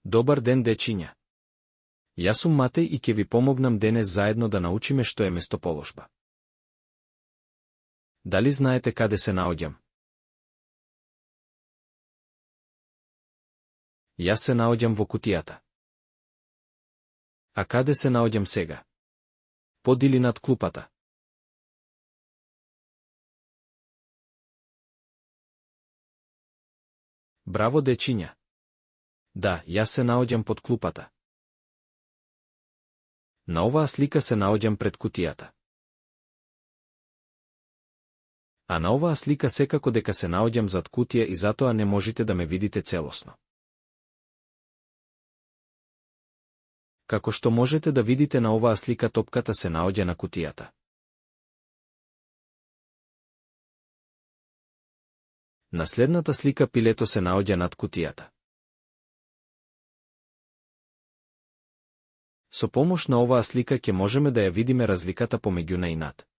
Добар ден, дечиња. Јас сум Матеј и ќе ви помогнам денес заедно да научиме што е местоположба. Дали знаете каде се наоѓам? Јас се наоѓам во кутијата. А каде се наоѓам сега? Под или над клупата? Браво, дечиња. Да, јас се наоѓам под клупата. На оваа слика се наоѓам пред кутијата. А на оваа слика секако дека се наоѓам зад кутија и затоа не можете да ме видите целосно. Како што можете да видите на оваа слика, топката се наоѓа на кутијата. На следната слика пилето се наоѓа над кутијата. Со помош на оваа слика ќе можеме да ја видиме разликата помеѓу на и над.